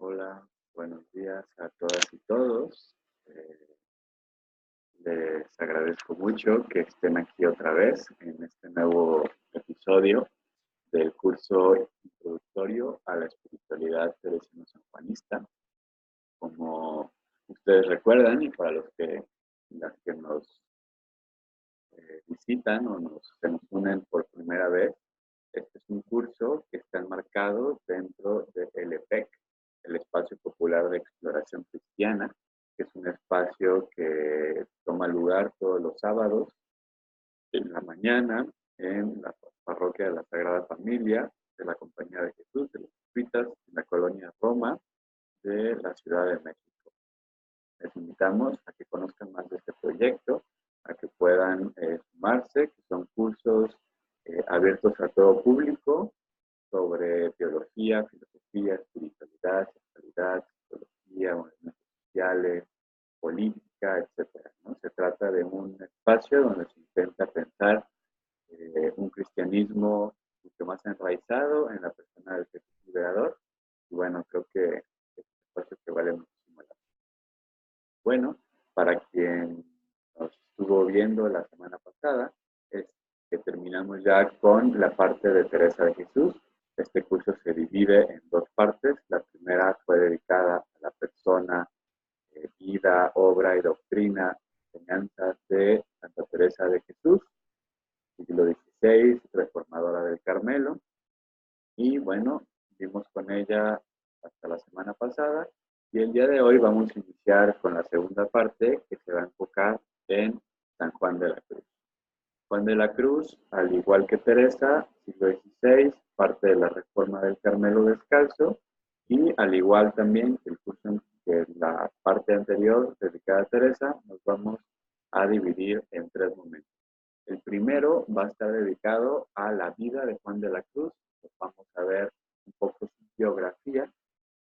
Hola, buenos días a todas y todos. Eh, Les agradezco mucho que estén aquí otra vez en este nuevo episodio del curso introductorio a la espiritualidad teresiano-sanjuanista. Como ustedes recuerdan, y para las que nos visitan se nos unen por primera vez, este es un curso que está enmarcado dentro del EPEC, el Espacio Popular de Exploración Cristiana, que es un espacio que toma lugar todos los sábados en la mañana en la parroquia de la Sagrada Familia de la Compañía de Jesús de los Jesuitas en la colonia Roma de la Ciudad de México. Les invitamos a que conozcan más de este proyecto, a que puedan sumarse, que son cursos abiertos a todo público sobre teología, filosofía, espiritualidad, sexualidad, psicología, movimientos sociales, política, etcétera, ¿no? Se trata de un espacio donde se intenta pensar un cristianismo mucho más enraizado en la persona del Jesús liberador. Y bueno, creo que es un espacio que vale muchísimo la pena. Bueno, para quien nos estuvo viendo la semana pasada, es que terminamos ya con la parte de Teresa de Jesús. Este curso se divide en dos partes. La primera fue dedicada a la persona, vida, obra y doctrina, enseñanzas de Santa Teresa de Jesús, siglo XVI, reformadora del Carmelo. Y bueno, vimos con ella hasta la semana pasada y el día de hoy vamos a iniciar con la segunda parte que se va a enfocar en San Juan de la Cruz. Juan de la Cruz, al igual que Teresa, siglo XVI, parte de la reforma del Carmelo Descalzo y al igual también que el curso que la parte anterior dedicada a Teresa, nos vamos a dividir en tres momentos. El primero va a estar dedicado a la vida de Juan de la Cruz, pues vamos a ver un poco su biografía.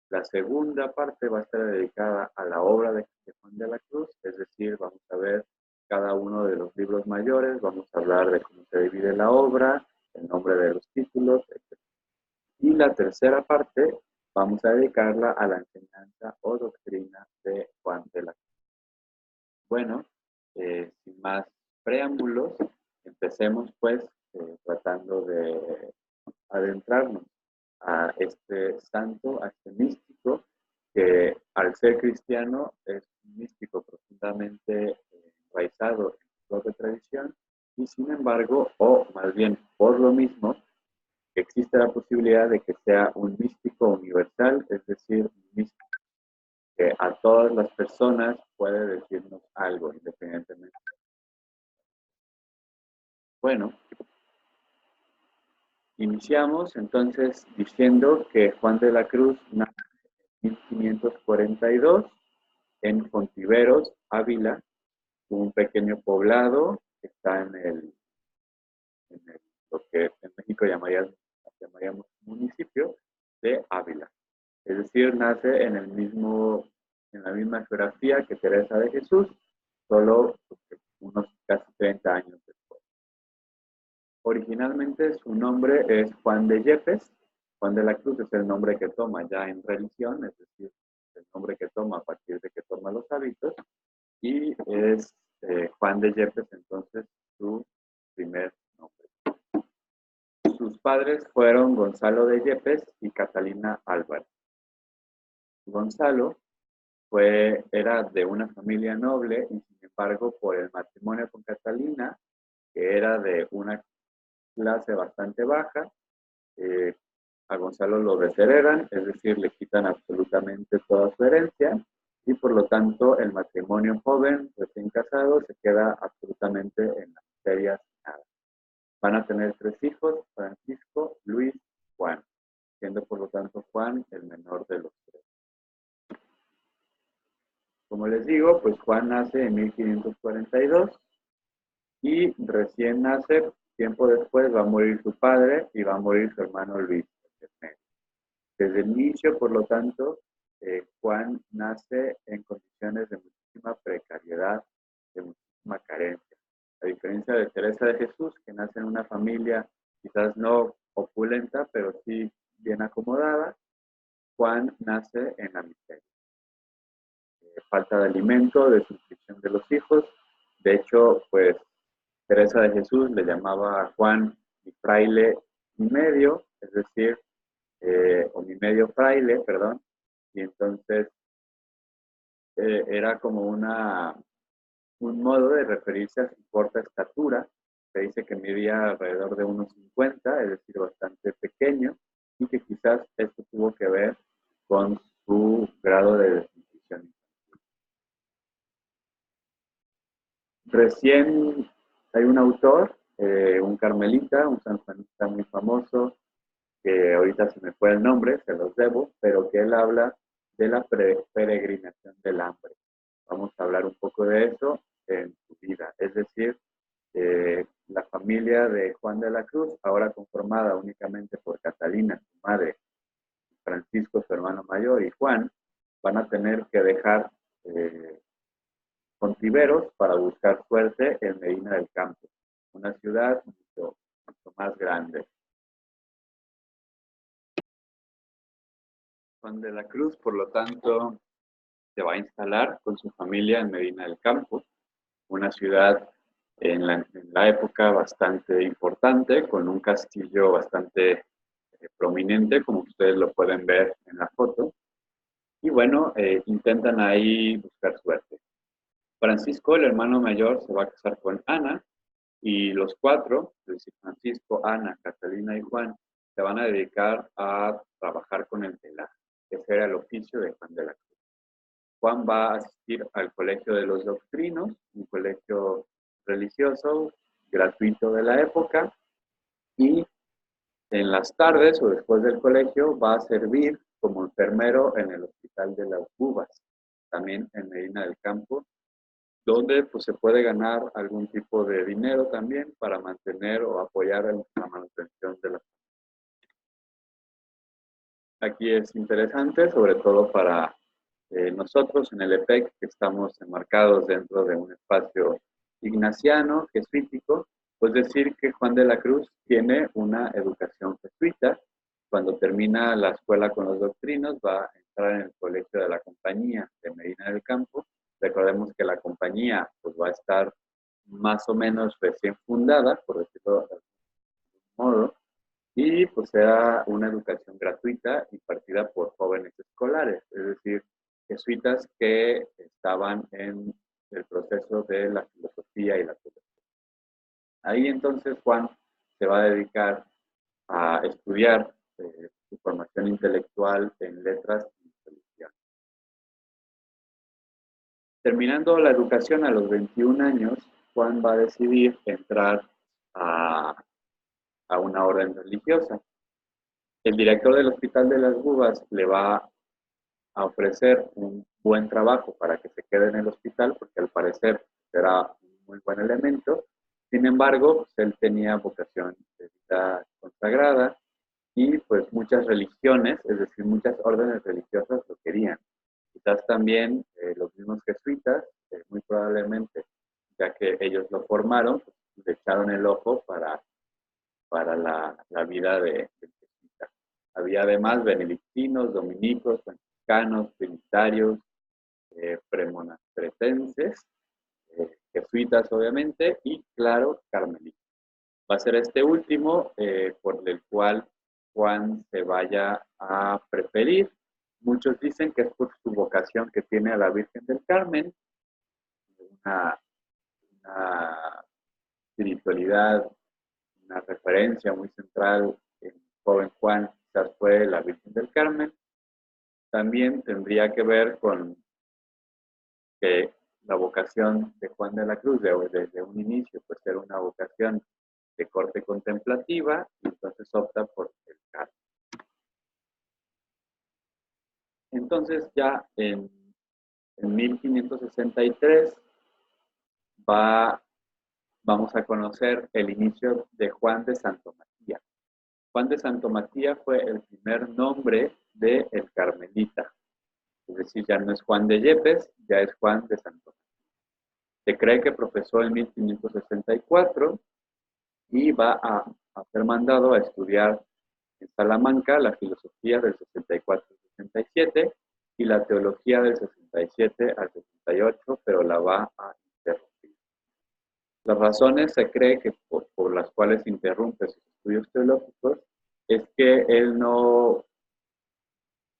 La segunda parte va a estar dedicada a la obra de Juan de la Cruz, es decir, vamos a ver cada uno de los libros mayores, vamos a hablar de cómo se divide la obra, el nombre de los títulos, etc. Y la tercera parte vamos a dedicarla a la enseñanza o doctrina de Juan de la Cruz. Bueno, sin más preámbulos, empecemos pues tratando de adentrarnos a este santo, a este místico, que al ser cristiano es un místico profundamente enraizado en su propia tradición y sin embargo, o más bien por lo mismo, existe la posibilidad de que sea un místico universal, es decir, un místico que a todas las personas puede decirnos algo independientemente. Bueno, iniciamos entonces diciendo que Juan de la Cruz nace en 1542 en Fontiveros, Ávila, un pequeño poblado que está lo que en México llamaríamos municipio de Ávila. Es decir, nace en la misma geografía que Teresa de Jesús, solo unos casi 30 años después. Originalmente su nombre es Juan de Yepes. Juan de la Cruz es el nombre que toma ya en religión, es decir, el nombre que toma a partir de que toma los hábitos, y es Juan de Yepes entonces su primer nombre. Sus padres fueron Gonzalo de Yepes y Catalina Álvarez. Gonzalo era de una familia noble y sin embargo por el matrimonio con Catalina, que era de una clase bastante baja, eh, a Gonzalo lo desheredan, es decir, le quitan absolutamente toda su herencia y por lo tanto el matrimonio joven, recién casado, se queda absolutamente en la miseria. Van a tener tres hijos, Francisco, Luis, Juan, siendo por lo tanto Juan el menor de los tres. Como les digo, pues Juan nace en 1542 y recién nace, tiempo después va a morir su padre y va a morir su hermano Luis. Desde el inicio, por lo tanto, Juan nace en condiciones de muchísima precariedad, de muchísima carencia. A diferencia de Teresa de Jesús, que nace en una familia quizás no opulenta, pero sí bien acomodada, Juan nace en la miseria. Falta de alimento, desnutrición de los hijos. De hecho, pues Teresa de Jesús le llamaba a Juan mi fraile y medio, es decir, o mi medio fraile, perdón, y entonces era como un modo de referirse a su corta estatura. Se dice que medía alrededor de unos 50, es decir, bastante pequeño, y que quizás esto tuvo que ver con su grado de desnutrición. Recién hay un autor, un carmelita, un sanjuanista muy famoso, que ahorita se me fue el nombre, se los debo, pero que él habla de la peregrinación del hambre. Vamos a hablar un poco de eso en su vida. Es decir, la familia de Juan de la Cruz, ahora conformada únicamente por Catalina, su madre, Francisco, su hermano mayor, y Juan, van a tener que dejar Contiveros para buscar suerte en Medina del Campo, una ciudad mucho más grande. Juan de la Cruz, por lo tanto, se va a instalar con su familia en Medina del Campo, una ciudad en la época bastante importante, con un castillo bastante prominente, como ustedes lo pueden ver en la foto. Y bueno, intentan ahí buscar suerte. Francisco, el hermano mayor, se va a casar con Ana, y los cuatro, es decir, Francisco, Ana, Catalina y Juan, se van a dedicar a trabajar con el telar. Ese era el oficio de Juan de la Cruz. Juan va a asistir al Colegio de los Doctrinos, un colegio religioso gratuito de la época, y en las tardes o después del colegio va a servir como enfermero en el Hospital de las Uvas, también en Medina del Campo, donde pues, se puede ganar algún tipo de dinero también para mantener o apoyar la manutención de la familia. Aquí es interesante, sobre todo para nosotros en el EPEC, que estamos enmarcados dentro de un espacio ignaciano, jesuítico, pues decir que Juan de la Cruz tiene una educación jesuita. Cuando termina la escuela con los doctrinos, va a entrar en el colegio de la Compañía de Medina del Campo. Recordemos que la compañía pues, va a estar más o menos recién fundada, por decirlo de algún modo, y pues era una educación gratuita impartida por jóvenes escolares, es decir, jesuitas que estaban en el proceso de la filosofía y la teología. Ahí entonces Juan se va a dedicar a estudiar su formación intelectual en letras y religión. Terminando la educación a los 21 años, Juan va a decidir entrar a una orden religiosa. El director del Hospital de las Uvas le va a ofrecer un buen trabajo para que se quede en el hospital, porque al parecer será un muy buen elemento. Sin embargo, pues, él tenía vocación de vida consagrada y pues muchas religiones, es decir, muchas órdenes religiosas lo querían. Quizás también los mismos jesuitas, muy probablemente, ya que ellos lo formaron, pues, le echaron el ojo para la vida de jesuita. Había además benedictinos, dominicos, franciscanos, trinitarios, premonastretenses, jesuitas obviamente, y claro, carmelitas. Va a ser este último por el cual Juan se vaya a preferir. Muchos dicen que es por su vocación que tiene a la Virgen del Carmen, una espiritualidad, una referencia muy central en el joven Juan, quizás fue la Virgen del Carmen. También tendría que ver con que la vocación de Juan de la Cruz desde un inicio pues era una vocación de corte contemplativa y entonces opta por el Carmen. Entonces ya en 1563 vamos a conocer el inicio de Juan de Santo Matías. Juan de Santo Matías fue el primer nombre del carmelita. Es decir, ya no es Juan de Yepes, ya es Juan de Santo Matías. Se cree que profesó en 1564 y va a ser mandado a estudiar en Salamanca la filosofía del 64 67 y la teología del 67 al 68, pero la va a interrumpir. Las razones se cree que por las cuales interrumpe sus estudios teológicos es que él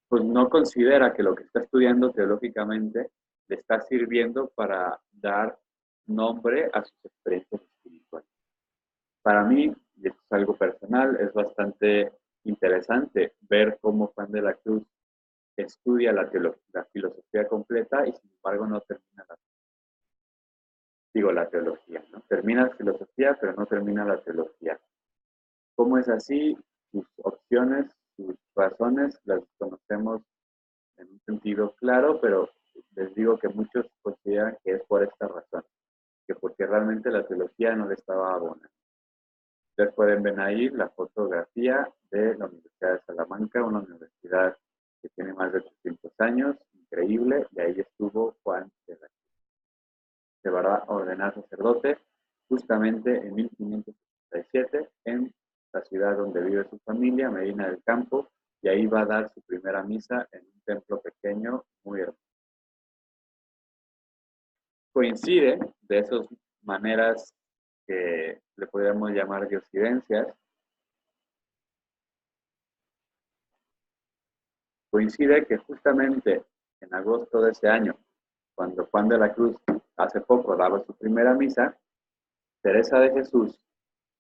pues no considera que lo que está estudiando teológicamente le está sirviendo para dar nombre a sus experiencias espirituales. Para mí, y esto es algo personal, es bastante interesante ver cómo Juan de la Cruz estudia la filosofía completa y sin embargo no termina la teología, ¿no? Termina la filosofía, pero no termina la teología. ¿Cómo es así? Sus opciones, sus razones las conocemos en un sentido claro, pero les digo que muchos consideran que es por esta razón, que porque realmente la teología no le estaba abonando. Ustedes pueden ver ahí la fotografía de la Universidad de Salamanca, una universidad que tiene más de 800 años, increíble, y ahí estuvo Juan de la Cruz. Se va a ordenar sacerdote justamente en 1567 en la ciudad donde vive su familia, Medina del Campo, y ahí va a dar su primera misa en un templo pequeño muy hermoso. Coincide de esas maneras que le podríamos llamar diosidencias, coincide que justamente en agosto de ese año, cuando Juan de la Cruz hace poco daba su primera misa, Teresa de Jesús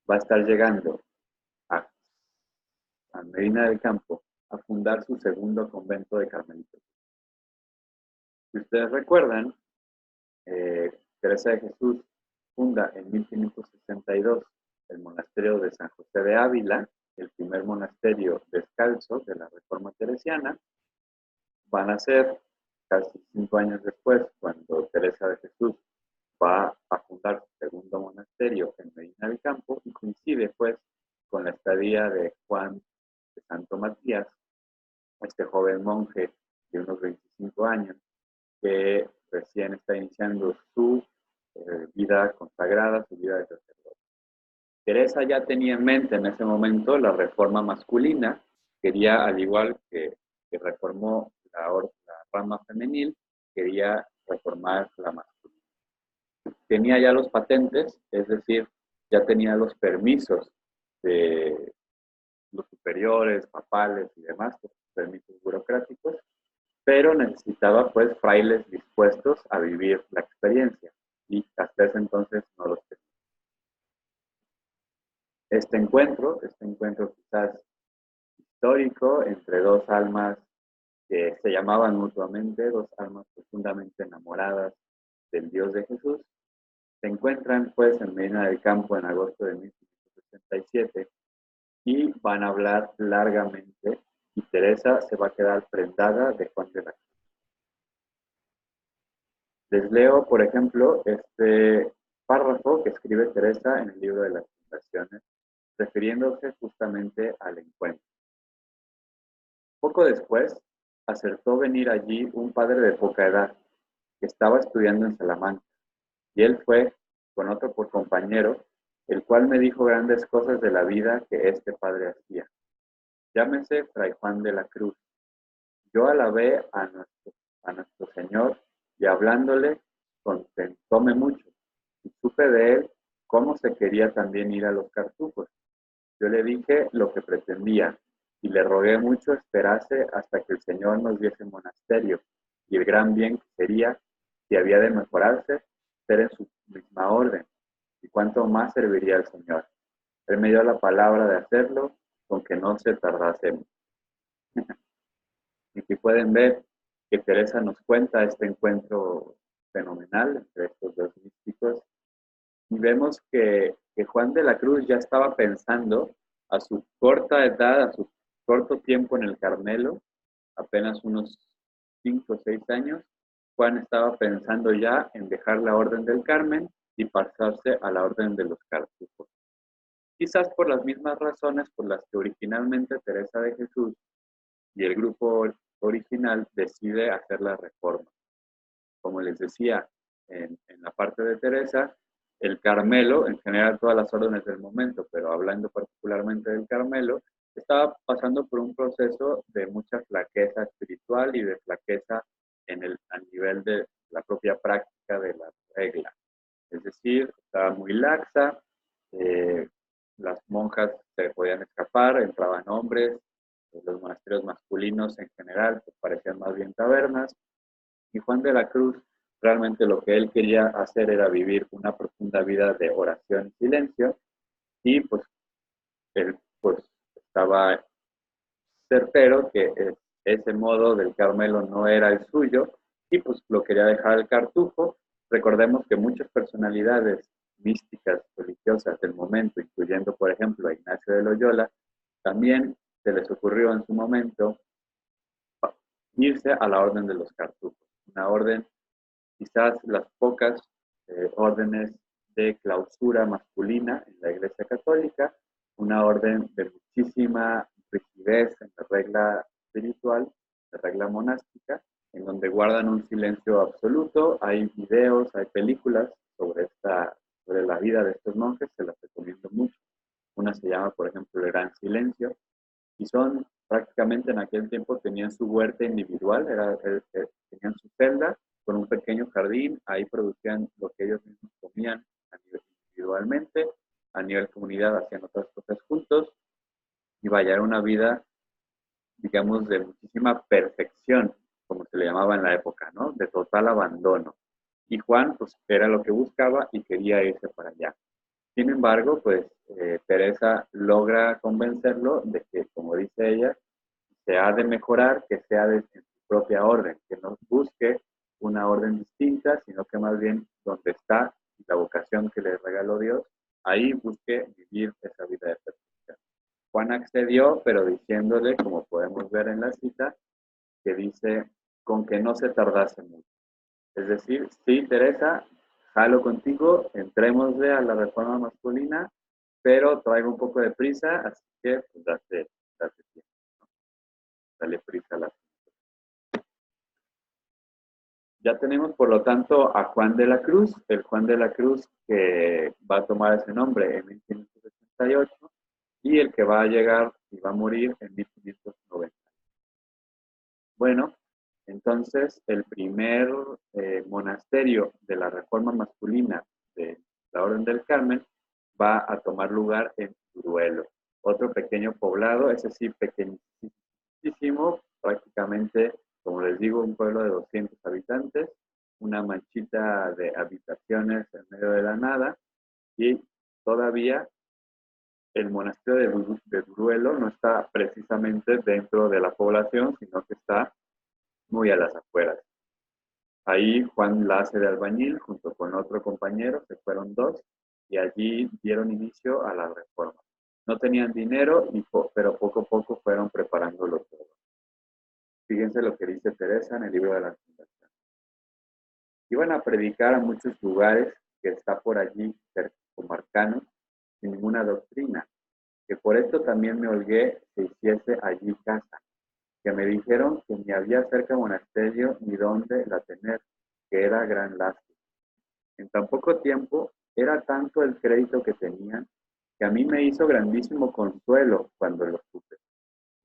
va a estar llegando a Medina del Campo a fundar su segundo convento de carmelitas. Si ustedes recuerdan, Teresa de Jesús funda en 1562 el monasterio de San José de Ávila, el primer monasterio descalzo de la Reforma Teresiana. Van a ser casi 5 años después, cuando Teresa de Jesús va a fundar su segundo monasterio en Medina del Campo, y coincide pues con la estadía de Juan de Santo Matías, este joven monje de unos 25 años, que recién está iniciando su vida consagrada, su vida de sacerdote. Teresa ya tenía en mente en ese momento la reforma masculina, quería, al igual que reformó la rama femenil, quería reformar la masculina. Tenía ya los patentes, es decir, ya tenía los permisos de los superiores, papales y demás, los permisos burocráticos, pero necesitaba pues frailes dispuestos a vivir la experiencia, y hasta ese entonces no los tenía. Este encuentro quizás histórico entre dos almas que se llamaban mutuamente, dos almas profundamente enamoradas del Dios de Jesús, se encuentran pues en Medina del Campo en agosto de 1567 y van a hablar largamente, y Teresa se va a quedar prendada de Juan de la Cruz. Les leo, por ejemplo, este párrafo que escribe Teresa en el libro de las Fundaciones, refiriéndose justamente al encuentro. Poco después, acertó venir allí un padre de poca edad, que estaba estudiando en Salamanca, y él fue, con otro por compañero, el cual me dijo grandes cosas de la vida que este padre hacía. Llámese Fray Juan de la Cruz. Yo alabé a nuestro Señor, y hablándole contentóme mucho, y supe de él cómo se quería también ir a los cartujos. Yo le dije lo que pretendía, y le rogué mucho esperase hasta que el Señor nos diese monasterio, y el gran bien que sería, si había de mejorarse, ser en su misma orden, y cuánto más serviría al Señor. Él me dio la palabra de hacerlo, con que no se tardase. Y si pueden ver que Teresa nos cuenta este encuentro fenomenal entre estos dos místicos, y vemos que Juan de la Cruz ya estaba pensando a su corta edad, a su corto tiempo en el Carmelo, apenas unos 5 o 6 años, Juan estaba pensando ya en dejar la Orden del Carmen y pasarse a la Orden de los Cartujos. Quizás por las mismas razones por las que originalmente Teresa de Jesús y el grupo original decide hacer la reforma. Como les decía, en la parte de Teresa, el Carmelo, en general todas las órdenes del momento, pero hablando particularmente del Carmelo, estaba pasando por un proceso de mucha flaqueza espiritual y de flaqueza a nivel de la propia práctica de la regla. Es decir, estaba muy laxa, eh, las monjas se podían escapar, entraban hombres, los monasterios masculinos en general pues, parecían más bien tabernas, y Juan de la Cruz realmente lo que él quería hacer era vivir una profunda vida de oración y silencio, y pues él pues estaba certero que ese modo del Carmelo no era el suyo y pues lo quería dejar al Cartujo. Recordemos que muchas personalidades místicas, religiosas del momento, incluyendo por ejemplo a Ignacio de Loyola, también se les ocurrió en su momento irse a la orden de los Cartujos, una orden, quizás las pocas órdenes de clausura masculina en la Iglesia Católica, una orden de muchísima rigidez en la regla espiritual, la regla monástica, en donde guardan un silencio absoluto. Hay videos, hay películas sobre la vida de estos monjes, se las recomiendo mucho. Una se llama, por ejemplo, El Gran Silencio, y son prácticamente en aquel tiempo tenían su huerta individual, tenían su celda con un pequeño jardín, ahí producían lo que ellos mismos comían a nivel individualmente, a nivel comunidad hacían otras cosas juntos, y vaya, era una vida, digamos, de muchísima perfección, como se le llamaba en la época, ¿no? De total abandono. Y Juan, pues, era lo que buscaba y quería irse para allá. Sin embargo, pues, Teresa logra convencerlo de que, como dice ella, se ha de mejorar, que sea de su propia orden, que no busque una orden distinta, sino que más bien donde está la vocación que le regaló Dios, ahí busque vivir esa vida de perfección. Juan accedió, pero diciéndole, como podemos ver en la cita, que dice, con que no se tardase mucho. Es decir, sí, Teresa, jalo contigo, entrémosle a la reforma masculina, pero traigo un poco de prisa, así que pues, date tiempo, ¿no? Dale prisa a la. Ya tenemos, por lo tanto, a Juan de la Cruz, el Juan de la Cruz que va a tomar ese nombre en 1568 y el que va a llegar y va a morir en 1590. Bueno, entonces el primer monasterio de la Reforma masculina de la Orden del Carmen va a tomar lugar en Duruelo, otro pequeño poblado, ese sí pequeñísimo, prácticamente, como les digo, un pueblo de 200 habitantes, una manchita de habitaciones en medio de la nada, y todavía el monasterio de Duruelo no está precisamente dentro de la población, sino que está muy a las afueras. Ahí Juan la hace de albañil junto con otro compañero, se fueron dos, y allí dieron inicio a la reforma. No tenían dinero, pero poco a poco fueron preparándolo todo. Fíjense lo que dice Teresa en el libro de la Fundación. Iban a predicar a muchos lugares que está por allí, comarcanos, sin ninguna doctrina, que por esto también me holgué que hiciese allí casa, que me dijeron que ni había cerca monasterio ni dónde la tener, que era gran lástima. En tan poco tiempo era tanto el crédito que tenían que a mí me hizo grandísimo consuelo cuando lo supe.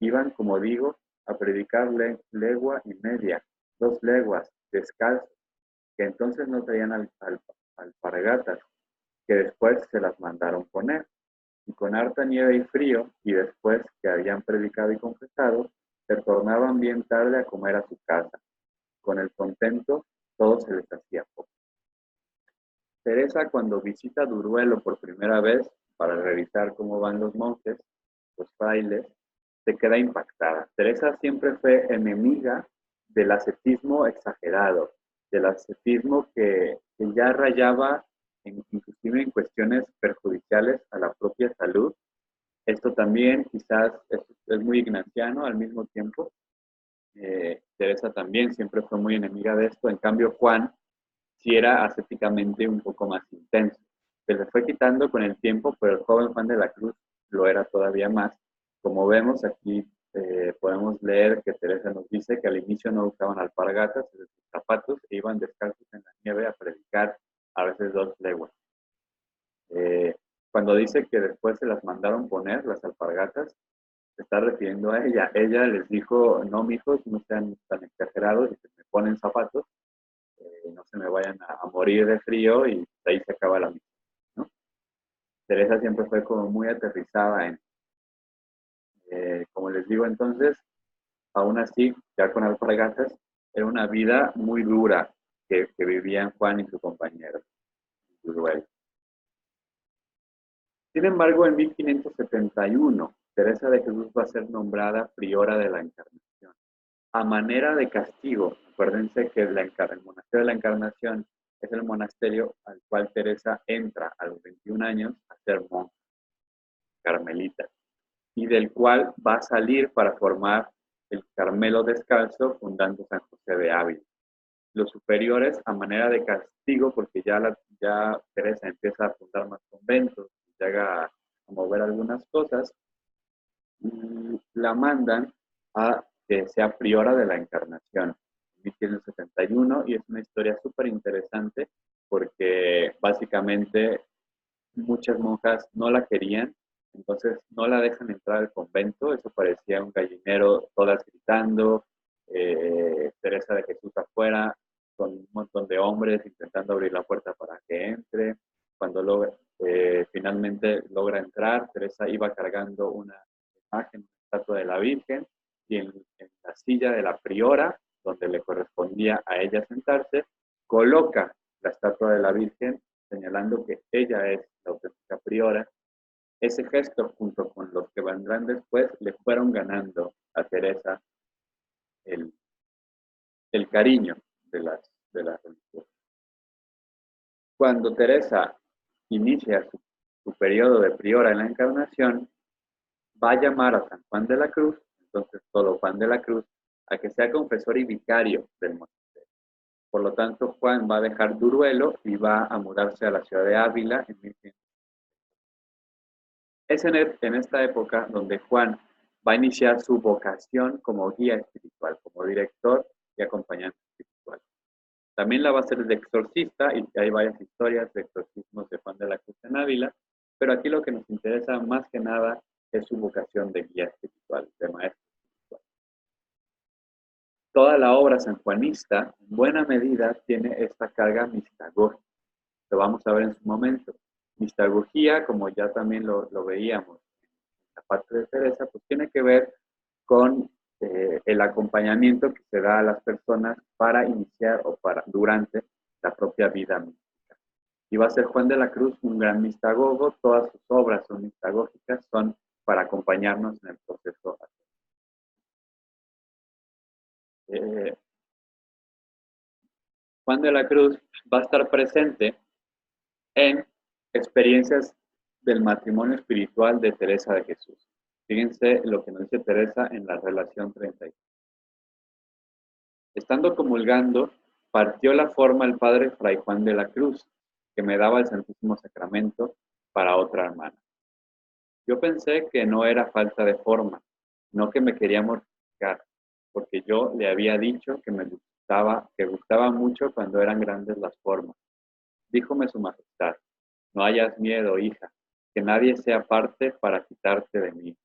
Iban, como digo, a predicarle legua y media, 2 leguas, descalzos, que entonces no traían alpargatas, que después se las mandaron poner, y con harta nieve y frío, y después que habían predicado y confesado, se tornaban bien tarde a comer a su casa. Con el contento, todo se les hacía poco. Teresa, cuando visita Duruelo por primera vez para revisar cómo van los monjes, los frailes, se queda impactada. Teresa siempre fue enemiga del ascetismo exagerado, del ascetismo que ya rayaba inclusive en cuestiones perjudiciales a la propia salud. Esto también quizás es muy ignaciano al mismo tiempo. Teresa también siempre fue muy enemiga de esto. En cambio, Juan sí era ascéticamente un poco más intenso. Se le fue quitando con el tiempo, pero el joven Juan de la Cruz lo era todavía más. Como vemos aquí, podemos leer que Teresa nos dice que al inicio no usaban alpargatas, sus zapatos, e iban descalzos en la nieve a predicar a veces 2 leguas. Cuando dice que después se las mandaron poner, las alpargatas, se está refiriendo a ella. Ella les dijo, no, mijos, no sean tan exagerados, y se me ponen zapatos, no se me vayan a morir de frío y ahí se acaba la misión, ¿no? Teresa siempre fue como muy aterrizada en, como les digo entonces, aún así, ya con alpargatas, era una vida muy dura que vivían Juan y su compañero, Uruguay. Sin embargo, en 1571, Teresa de Jesús va a ser nombrada priora de la Encarnación. A manera de castigo, acuérdense que el monasterio de la Encarnación es el monasterio al cual Teresa entra a los 21 años a ser monja carmelita, y del cual va a salir para formar el Carmelo Descalzo, fundando San José de Ávila. Los superiores, a manera de castigo, porque ya Teresa empieza a fundar más conventos, llega a mover algunas cosas, la mandan a que sea priora de la Encarnación en 1571, y es una historia súper interesante porque básicamente muchas monjas no la querían, entonces no la dejan entrar al convento. Eso parecía un gallinero, todas gritando, Teresa de Jesús afuera, con un montón de hombres intentando abrir la puerta para que entre. Cuando finalmente logra entrar, Teresa iba cargando una imagen, una estatua de la Virgen, y en la silla de la priora, donde le correspondía a ella sentarse, coloca la estatua de la Virgen, señalando que ella es la auténtica priora. Ese gesto, junto con los que vendrán después, le fueron ganando a Teresa el, el cariño de las religiosas. Cuando Teresa inicia su periodo de priora en la Encarnación, va a llamar a San Juan de la Cruz, entonces solo Juan de la Cruz, a que sea confesor y vicario del monasterio. Por lo tanto, Juan va a dejar Duruelo y va a mudarse a la ciudad de Ávila en 1500. Es en esta época donde Juan va a iniciar su vocación como guía espiritual, como director y acompañante espiritual. También la va a hacer de exorcista, y hay varias historias de exorcismos de Juan de la Cruz en Ávila, pero aquí lo que nos interesa más que nada es su vocación de guía espiritual, de maestro espiritual. Toda la obra sanjuanista, en buena medida, tiene esta carga mistagógica. Lo vamos a ver en su momento. Mistagogía, como ya también lo veíamos en la parte de Teresa, pues tiene que ver con el acompañamiento que se da a las personas para iniciar o durante la propia vida mística. Y va a ser Juan de la Cruz un gran mistagogo. Todas sus obras son mistagógicas, son para acompañarnos en el proceso. Juan de la Cruz va a estar presente en experiencias del matrimonio espiritual de Teresa de Jesús. Fíjense lo que nos dice Teresa en la relación 36. Estando comulgando, partió la forma el padre Fray Juan de la Cruz, que me daba el Santísimo Sacramento para otra hermana. Yo pensé que no era falta de forma, no que me quería mortificar, porque yo le había dicho que gustaba mucho cuando eran grandes las formas. Díjome su majestad: no hayas miedo, hija, que nadie sea parte para quitarte de mí.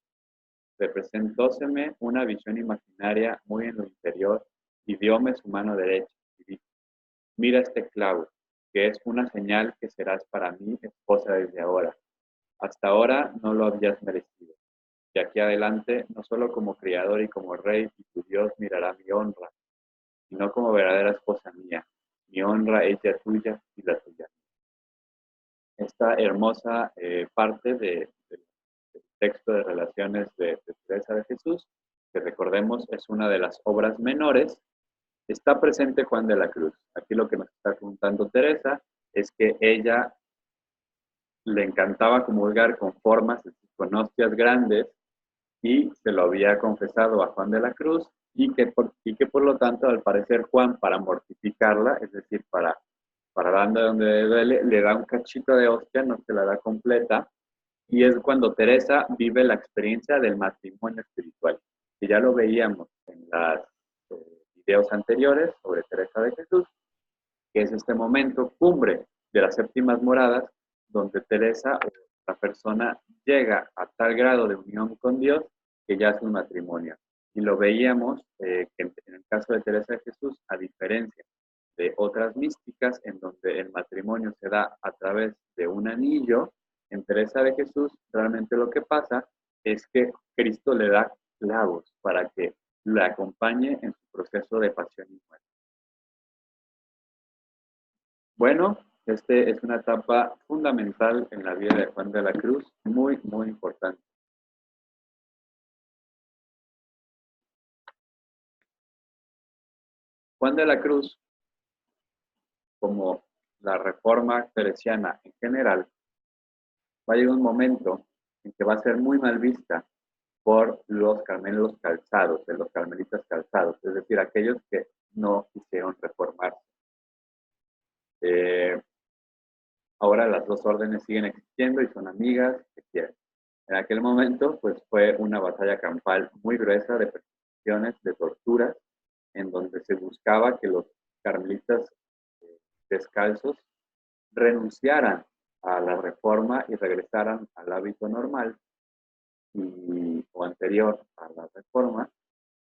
Representóseme una visión imaginaria muy en lo interior y dióme su mano derecha y dijo: mira este clavo, que es una señal que serás para mí esposa desde ahora. Hasta ahora no lo habías merecido. De aquí adelante, no solo como criador y como rey y tu Dios mirará mi honra, sino como verdadera esposa mía. Mi honra es ya tuya y la tuya. Esta hermosa parte del texto de Relaciones de Teresa de Jesús, que recordemos es una de las obras menores, está presente Juan de la Cruz. Aquí lo que nos está contando Teresa es que ella le encantaba comulgar con formas, con hostias grandes, y se lo había confesado a Juan de la Cruz, y que por lo tanto, al parecer, Juan, para mortificarla, es decir, para darle donde duele, le da un cachito de hostia, no se la da completa, y es cuando Teresa vive la experiencia del matrimonio espiritual, que ya lo veíamos en los videos anteriores sobre Teresa de Jesús, que es este momento cumbre de las séptimas moradas, donde Teresa, la persona, llega a tal grado de unión con Dios que ya es un matrimonio. Y lo veíamos que en el caso de Teresa de Jesús, a diferencia de otras místicas, en donde el matrimonio se da a través de un anillo, en Teresa de Jesús realmente lo que pasa es que Cristo le da clavos para que la acompañe en su proceso de pasión y muerte. Bueno, este es una etapa fundamental en la vida de Juan de la Cruz, muy, muy importante. Juan de la Cruz, como la reforma teresiana en general, va a llegar un momento en que va a ser muy mal vista por los carmelitas calzados, de los carmelitas calzados, es decir, aquellos que no quisieron reformarse. Ahora las dos órdenes siguen existiendo y son amigas que quieren. En aquel momento, pues fue una batalla campal muy gruesa de persecuciones, de torturas, en donde se buscaba que los carmelitas descalzos renunciaran a la reforma y regresaran al hábito normal o anterior a la reforma.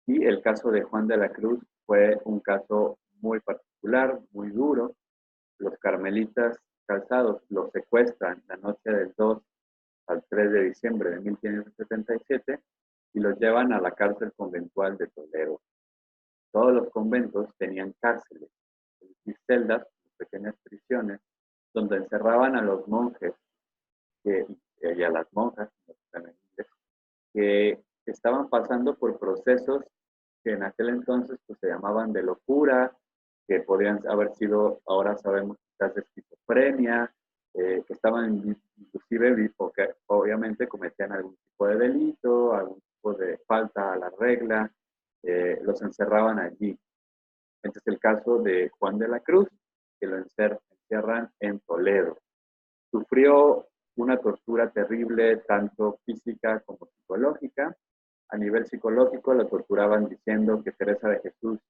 Y el caso de Juan de la Cruz fue un caso muy particular, muy duro. Los carmelitas calzados lo secuestran la noche del 2 al 3 de diciembre de 1577 y los llevan a la cárcel conventual de Toledo. Todos los conventos tenían cárceles, es decir, celdas, pequeñas prisiones, donde encerraban a los monjes y a las monjas femeniles que estaban pasando por procesos que en aquel entonces pues, se llamaban de locura, que podrían haber sido, ahora sabemos, quizás de esquizofrenia, que estaban inclusive, porque obviamente cometían algún tipo de delito, algún tipo de falta a la regla, los encerraban allí. Este es el caso de Juan de la Cruz, que lo encierran en Toledo. Sufrió una tortura terrible, tanto física como psicológica. A nivel psicológico, lo torturaban diciendo que Teresa de Jesús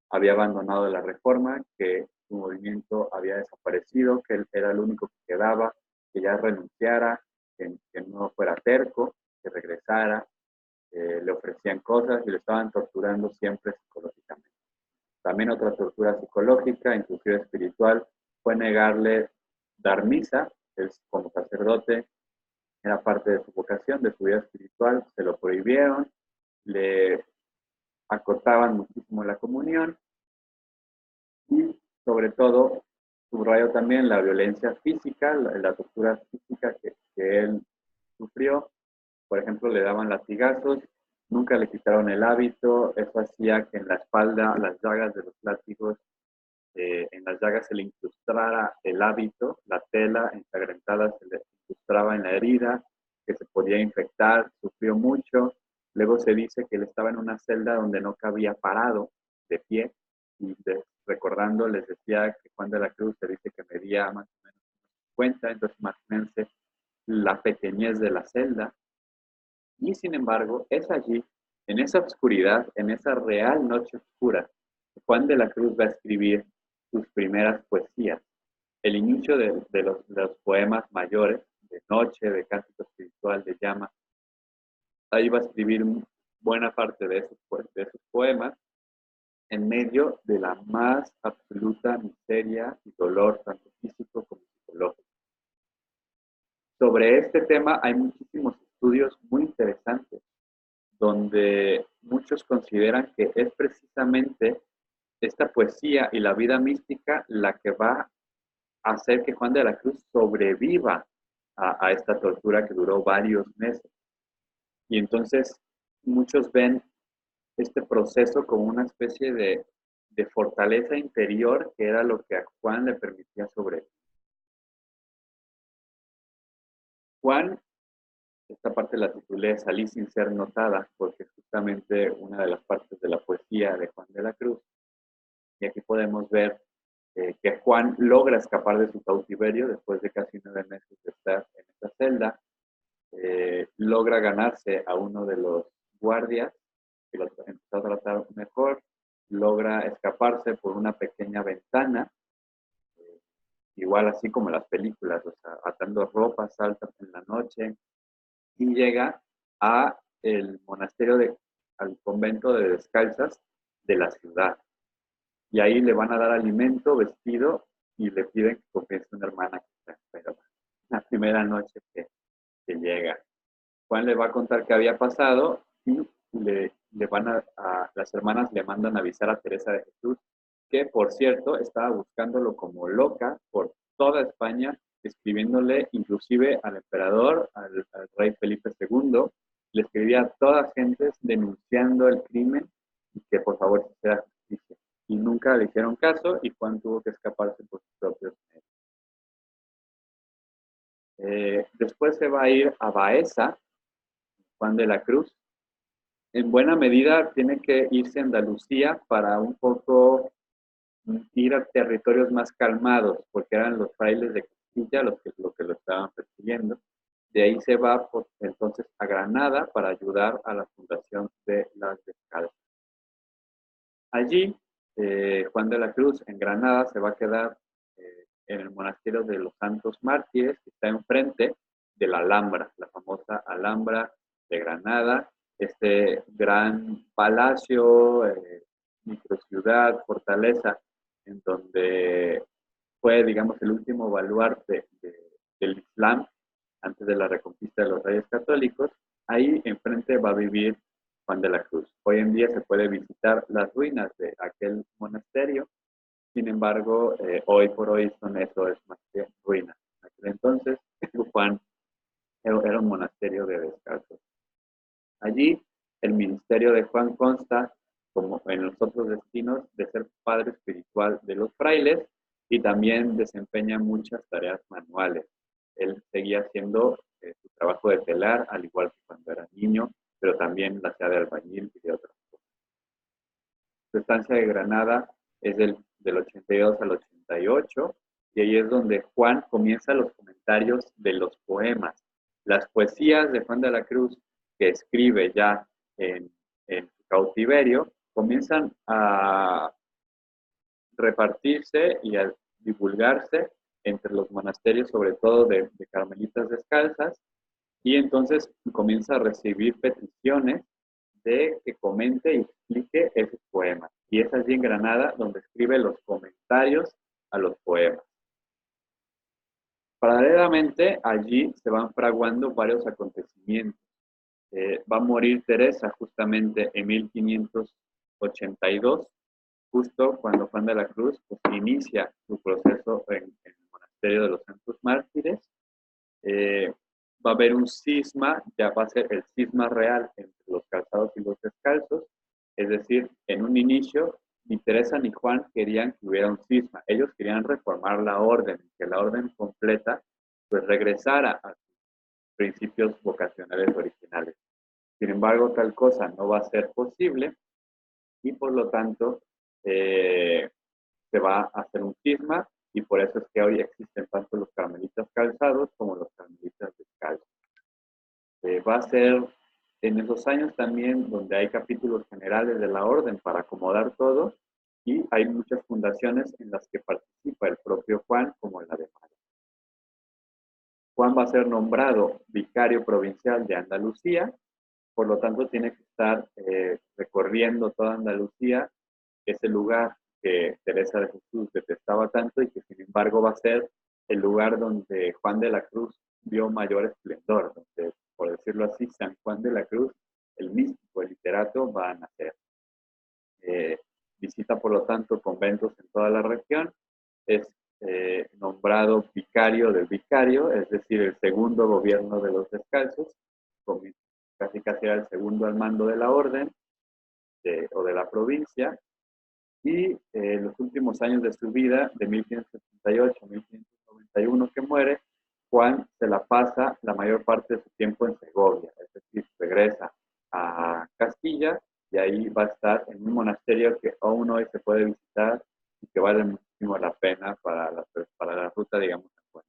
había abandonado la reforma, que su movimiento había desaparecido, que él era el único que quedaba, que ya renunciara, que no fuera terco, que regresara. Le ofrecían cosas y lo estaban torturando siempre psicológicamente. También otra tortura psicológica, inclusive espiritual, fue negarle dar misa. Él como sacerdote era parte de su vocación, de su vida espiritual, se lo prohibieron, le acortaban muchísimo la comunión y sobre todo subrayó también la violencia física, la tortura física que él sufrió. Por ejemplo, le daban latigazos, nunca le quitaron el hábito, eso hacía que en la espalda, las llagas de los látigos, en las llagas se le incrustara el hábito, la tela ensangrentada se le incrustaba en la herida, que se podía infectar, sufrió mucho. Luego se dice que él estaba en una celda donde no cabía parado, de pie, y recordando les decía que Juan de la Cruz se dice que medía más o menos 50, entonces imagínense la pequeñez de la celda. Y sin embargo, es allí, en esa oscuridad, en esa real noche oscura, Juan de la Cruz va a escribir sus primeras poesías. El inicio de los poemas mayores, de Noche, de Cántico Espiritual, de Llama. Ahí va a escribir buena parte de esos poemas en medio de la más absoluta miseria y dolor, tanto físico como psicológico. Sobre este tema hay muchísimos estudios muy interesantes, donde muchos consideran que es precisamente esta poesía y la vida mística la que va a hacer que Juan de la Cruz sobreviva a esta tortura que duró varios meses. Y entonces muchos ven este proceso como una especie de fortaleza interior que era lo que a Juan le permitía sobrevivir. Juan, esta parte la titulé Salí sin ser notada, porque es justamente una de las partes de la poesía de Juan de la Cruz. Y aquí podemos ver que Juan logra escapar de su cautiverio después de casi 9 meses de estar en esta celda. Logra ganarse a uno de los guardias, que lo empezó a tratar mejor, logra escaparse por una pequeña ventana, igual así como las películas, o sea, atando ropa, salta en la noche, y llega a el monasterio al convento de descalzas de la ciudad. Y ahí le van a dar alimento, vestido, y le piden que confiese una hermana que está enferma. La primera noche que llega. Juan le va a contar qué había pasado y las hermanas le mandan avisar a Teresa de Jesús, que por cierto estaba buscándolo como loca por toda España, escribiéndole inclusive al emperador, al rey Felipe II, le escribía a todas gentes denunciando el crimen y que por favor se hiciera justicia. Y nunca le hicieron caso y Juan tuvo que escaparse por sus propios medios. Después se va a ir a Baeza, Juan de la Cruz. En buena medida tiene que irse a Andalucía para un poco ir a territorios más calmados, porque eran los frailes de Castilla los que lo estaban persiguiendo. De ahí se va entonces a Granada para ayudar a la fundación de las Descalzas. Allí, Juan de la Cruz en Granada se va a quedar en el monasterio de los Santos Mártires, que está enfrente de la Alhambra, la famosa Alhambra de Granada, este gran palacio, microciudad, fortaleza, en donde fue, digamos, el último baluarte del Islam antes de la reconquista de los reyes católicos. Ahí enfrente va a vivir Juan de la Cruz. Hoy en día se puede visitar las ruinas de aquel monasterio. Sin embargo, hoy por hoy eso es más que ruinas. En aquel entonces, Juan era un monasterio de descalzos. Allí, el ministerio de Juan consta, como en los otros destinos, de ser padre espiritual de los frailes y también desempeña muchas tareas manuales. Él seguía haciendo su trabajo de telar, al igual que cuando era niño, pero también la hacía de albañil y de otras cosas. Su estancia de Granada es del 82 al 88, y ahí es donde Juan comienza los comentarios de los poemas. Las poesías de Juan de la Cruz, que escribe ya en su cautiverio, comienzan a repartirse y a divulgarse entre los monasterios, sobre todo de carmelitas descalzas, y entonces comienza a recibir peticiones de que comente y explique esos poemas. Y es allí en Granada donde escribe los comentarios a los poemas. Paralelamente, allí se van fraguando varios acontecimientos. Va a morir Teresa justamente en 1582, justo cuando Juan de la Cruz pues, inicia su proceso en el monasterio de los Santos Mártires. Va a haber un cisma, ya va a ser el cisma real entre los calzados y los descalzos, es decir, en un inicio ni Teresa ni Juan querían que hubiera un cisma, ellos querían reformar la orden, que la orden completa pues regresara a sus principios vocacionales originales. Sin embargo, tal cosa no va a ser posible y por lo tanto se va a hacer un cisma y por eso es que hoy existen tanto los carmelitas calzados como los carmelitas descalzos. Va a ser en esos años también donde hay capítulos generales de la orden para acomodar todo y hay muchas fundaciones en las que participa el propio Juan, como la de María. Juan va a ser nombrado vicario provincial de Andalucía, por lo tanto tiene que estar recorriendo toda Andalucía, ese lugar que Teresa de Jesús detestaba tanto y que sin embargo va a ser el lugar donde Juan de la Cruz vio mayor esplendor, donde, por decirlo así, San Juan de la Cruz, el místico, el literato, va a nacer. Visita, por lo tanto, conventos en toda la región, es nombrado vicario del vicario, es decir, el segundo gobierno de los descalzos, casi era el segundo al mando de la orden o de la provincia, y en los últimos años de su vida, de 1578 a 1591 que muere, Juan se la pasa la mayor parte de su tiempo en Segovia, es decir, regresa a Castilla y ahí va a estar en un monasterio que aún hoy se puede visitar y que vale muchísimo la pena para la ruta, digamos, a Juan.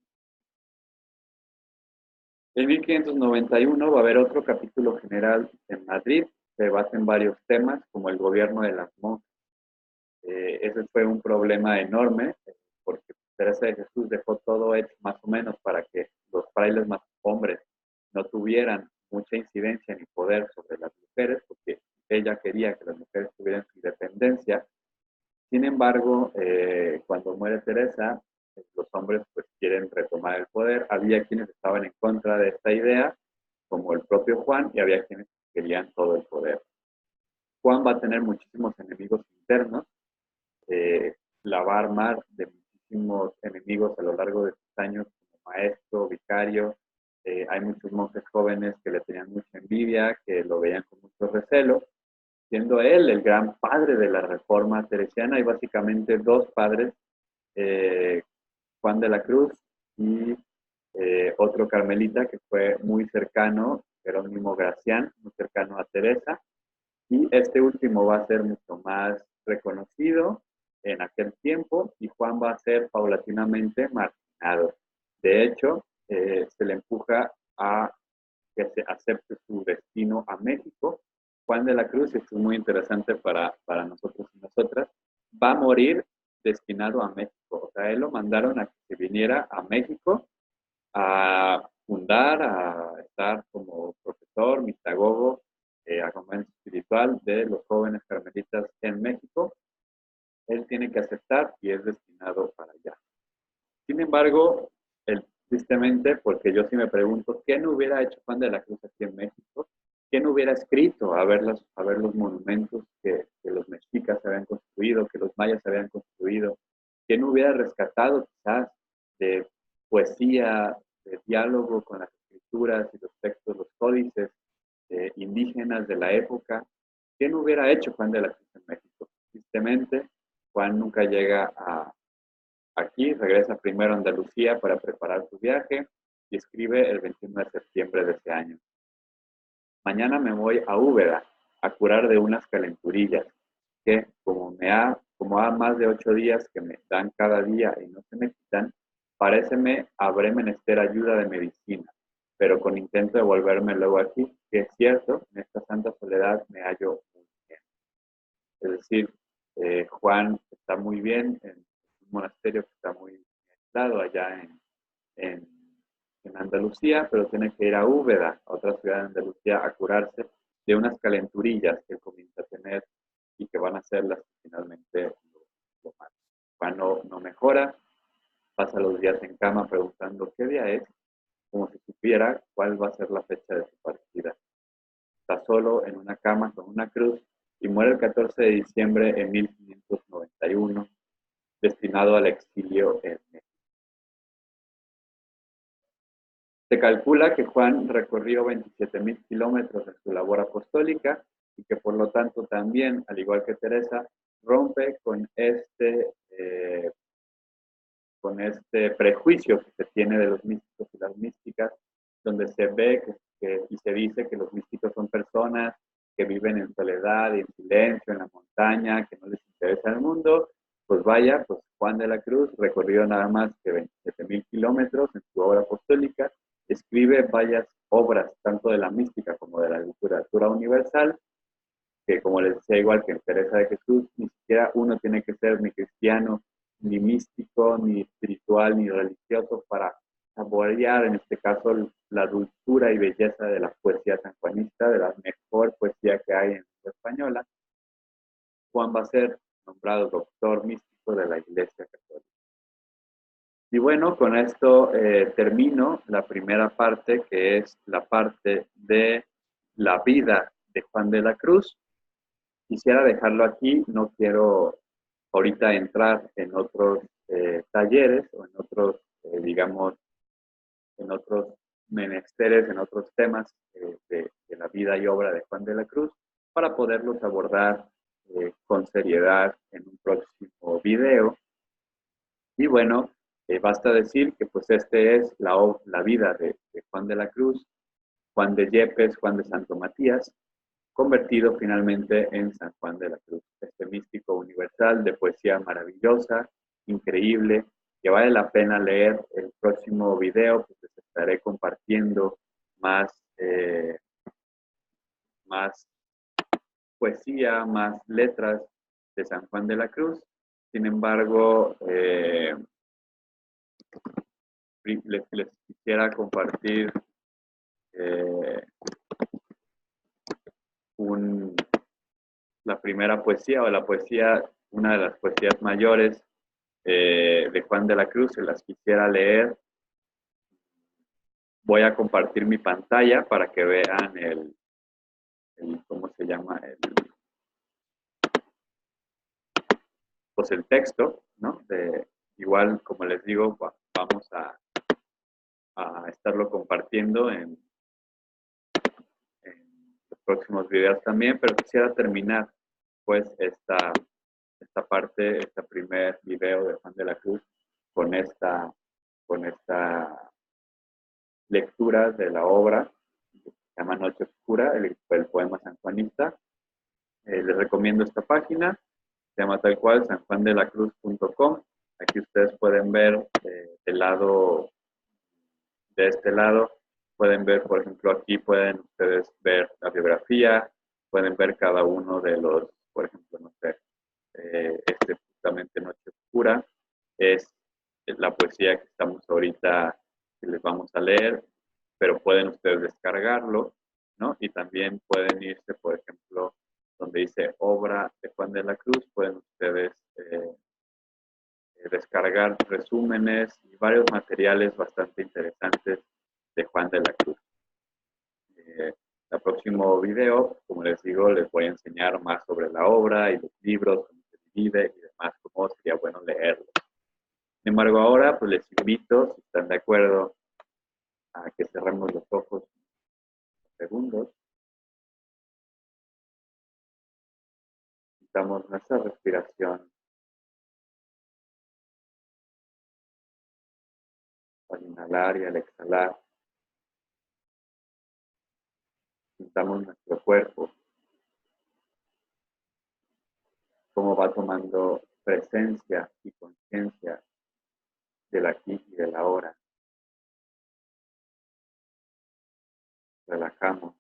En 1591 va a haber otro capítulo general en Madrid, se debaten varios temas como el gobierno de las monjas. Ese fue un problema enorme porque Teresa de Jesús dejó todo hecho más o menos para que los frailes más hombres no tuvieran mucha incidencia ni poder sobre las mujeres, porque ella quería que las mujeres tuvieran su independencia. Sin embargo, cuando muere Teresa, los hombres pues quieren retomar el poder. Había quienes estaban en contra de esta idea, como el propio Juan, y había quienes querían todo el poder. Juan va a tener muchísimos enemigos internos, la va a armar de muchísimos enemigos a lo largo de sus años como maestro, vicario. Hay muchos monjes jóvenes que le tenían mucha envidia, que lo veían con mucho recelo, siendo él el gran padre de la reforma teresiana. Hay básicamente dos padres, Juan de la Cruz y otro carmelita que fue muy cercano, Jerónimo Gracián, muy cercano a Teresa, y este último va a ser mucho más reconocido en aquel tiempo y Juan va a ser paulatinamente marginado. De hecho, se le empuja a que se acepte su destino a México. Juan de la Cruz, y esto es muy interesante para nosotros y nosotras, va a morir destinado a México. O sea, él lo mandaron a que se viniera a México a fundar, a estar como profesor, mistagogo, acompañante espiritual de los jóvenes carmelitas en México. Él tiene que aceptar y es destinado para allá. Sin embargo, tristemente, porque yo sí me pregunto, ¿qué no hubiera hecho Juan de la Cruz aquí en México? ¿Qué no hubiera escrito a ver los monumentos que los mexicas habían construido, que los mayas habían construido? ¿Qué no hubiera rescatado quizás de poesía, de diálogo con las escrituras y los textos, los códices indígenas de la época? ¿Qué no hubiera hecho Juan de la Cruz en México? Tristemente, Juan nunca llega aquí, regresa primero a Andalucía para preparar su viaje y escribe el 21 de septiembre de ese año. Mañana me voy a Úbeda a curar de unas calenturillas que, como ha más de 8 días que me dan cada día y no se me quitan, paréceme habré menester ayuda de medicina, pero con intento de volverme luego aquí, que es cierto, en esta santa soledad me hallo muy bien. Es decir, Juan está muy bien en un monasterio que está muy aislado allá en Andalucía, pero tiene que ir a Úbeda, a otra ciudad de Andalucía, a curarse de unas calenturillas que comienza a tener y que van a ser las que finalmente lo matan. Juan no mejora, pasa los días en cama preguntando qué día es, como si supiera cuál va a ser la fecha de su partida. Está solo en una cama con una cruz y muere el 14 de diciembre de 1591, destinado al exilio en México. Se calcula que Juan recorrió 27,000 kilómetros en su labor apostólica y que por lo tanto también, al igual que Teresa, rompe con este prejuicio que se tiene de los místicos y las místicas, donde se ve y se dice que los místicos son personas que viven en soledad y en silencio, en la montaña, que no les interesa el mundo. Pues vaya, pues Juan de la Cruz recorrió nada más que 27,000 kilómetros en su obra apostólica, escribe varias obras, tanto de la mística como de la literatura universal, que como les decía, igual que en Teresa de Jesús, ni siquiera uno tiene que ser ni cristiano, ni místico, ni espiritual, ni religioso para saborear, en este caso, la dulzura y belleza de la poesía sanjuanista, de la mejor poesía que hay en la española. Juan va a ser nombrado doctor místico de la Iglesia Católica. Y bueno, con esto termino la primera parte, que es la parte de la vida de Juan de la Cruz. Quisiera dejarlo aquí, no quiero ahorita entrar en otros talleres o en otros, digamos, en otros menesteres, en otros temas de la vida y obra de Juan de la Cruz, para poderlos abordar con seriedad en un próximo video. Y bueno, basta decir que pues este es la vida de Juan de la Cruz, Juan de Yepes, Juan de Santo Matías, convertido finalmente en San Juan de la Cruz, este místico universal de poesía maravillosa, increíble, que vale la pena leer. El próximo video, pues les estaré compartiendo más poesía, más letras de San Juan de la Cruz. Sin embargo, les quisiera compartir la primera poesía o la poesía, una de las poesías mayores de Juan de la Cruz, si las quisiera leer. Voy a compartir mi pantalla para que vean ¿cómo se llama? Pues el texto, ¿no? Igual, como les digo, vamos a estarlo compartiendo en los próximos videos también, pero quisiera terminar pues esta parte, este primer video de Juan de la Cruz con esta lectura de la obra que se llama Noche Oscura, el poema sanjuanista. Les recomiendo esta página, se llama tal cual, sanjuandelacruz.com. Aquí ustedes pueden ver de este lado, pueden ver, por ejemplo, aquí pueden ustedes ver la biografía, pueden ver cada uno de los, por ejemplo, no sé, justamente Noche Oscura, es la poesía que estamos ahorita, que les vamos a leer, pero pueden ustedes descargarlo, ¿no? Y también pueden irse, por ejemplo, donde dice obra de Juan de la Cruz, pueden ustedes descargar resúmenes y varios materiales bastante interesantes de Juan de la Cruz. El próximo video, como les digo, les voy a enseñar más sobre la obra y los libros, cómo se divide y demás, cómo sería bueno leerlos. Sin embargo, ahora pues les invito, si están de acuerdo, a que cerremos los ojos unos segundos. Sintamos nuestra respiración al inhalar y al exhalar. Sintamos nuestro cuerpo, cómo va tomando presencia y conciencia del aquí y del ahora. Relajamos.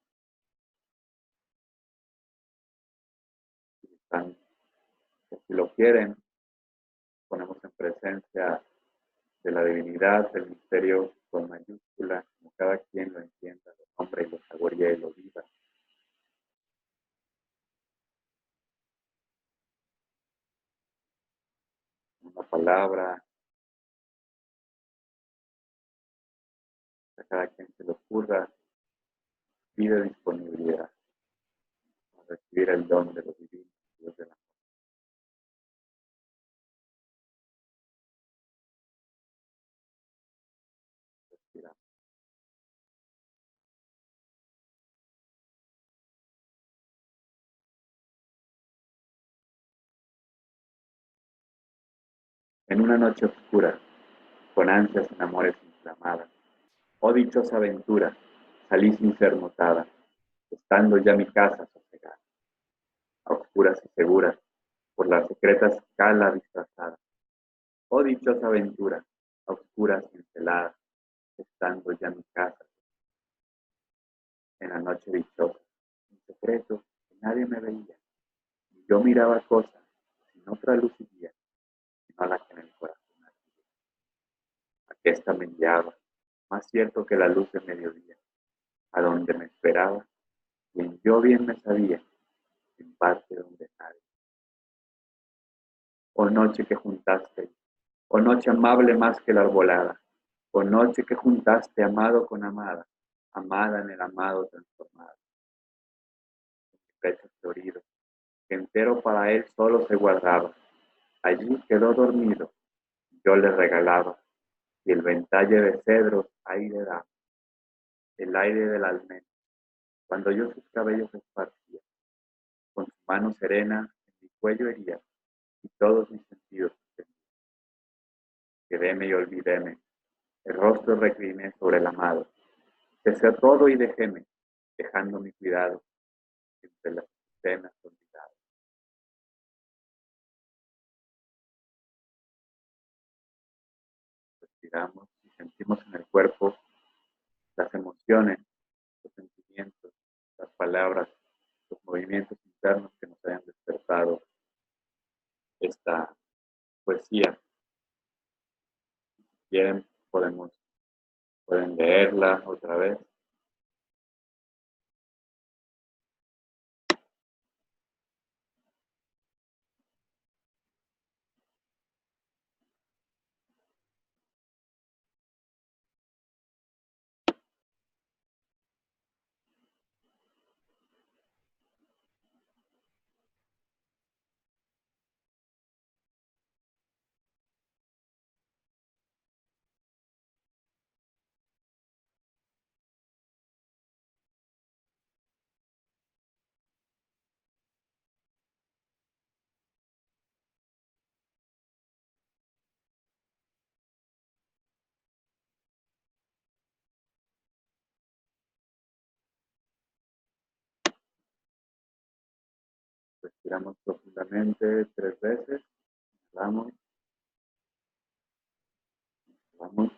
Si lo quieren, ponemos en presencia de la divinidad, del misterio con mayúscula, como cada quien lo entienda, lo nombre y lo saborea y lo viva. Una palabra, a cada quien se le ocurra, pide disponibilidad para recibir el don de lo divino, Dios del amor. Respiramos. En una noche oscura, con ansias en amores inflamadas, oh dichosa aventura, salí sin ser notada, estando ya mi casa sosegada, a oscuras y seguras, por la secreta escala disfrazada. Oh dichosa aventura, a oscuras y enceladas, estando ya mi casa, en la noche dichosa, en secreto, que nadie me veía, y yo miraba cosas, sin otra luz y guía, sino la que en el corazón ardía. Aquesta me guiaba, más cierto que la luz de mediodía, a donde me esperaba, quien yo bien me sabía, en parte donde nadie. Oh noche que juntaste, oh noche amable más que la arbolada, oh noche que juntaste amado con amada, amada en el amado transformada. En mi pecho florido, que entero para él solo se guardaba, allí quedó dormido, yo le regalaba, y el ventalle de cedros aire daba, el aire del almendro, cuando yo sus cabellos esparcía, con su mano serena en mi cuello hería, y todos mis sentidos suspendía. Quedéme y olvidéme, el rostro recliné sobre el amado, cesé todo y dejéme, dejando mi cuidado entre las escenas olvidadas. Respiramos y sentimos en el cuerpo las emociones, los sentimientos, las palabras, los movimientos internos que nos hayan despertado esta poesía. Si quieren, pueden leerla otra vez. Inspiramos profundamente 3 veces. Inhalamos. Inhalamos.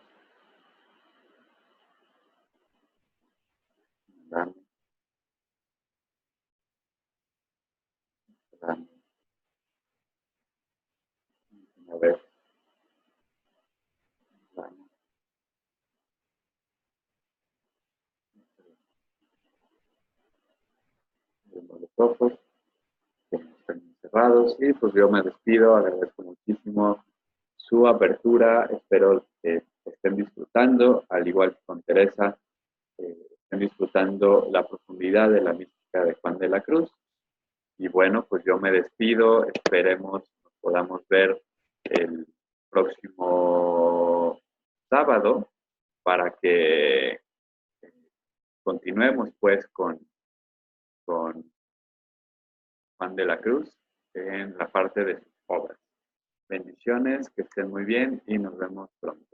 Inhalamos. Inhalamos. Una vez. Inhalamos. Abrimos los ojos. Están cerrados. Y pues yo me despido. Agradezco muchísimo su apertura. Espero que estén disfrutando, al igual que con Teresa, estén disfrutando la profundidad de la mística de Juan de la Cruz. Y bueno, pues yo me despido. Esperemos nos podamos ver el próximo sábado para que continuemos pues con Juan de la Cruz en la parte de sus obras. Bendiciones, que estén muy bien y nos vemos pronto.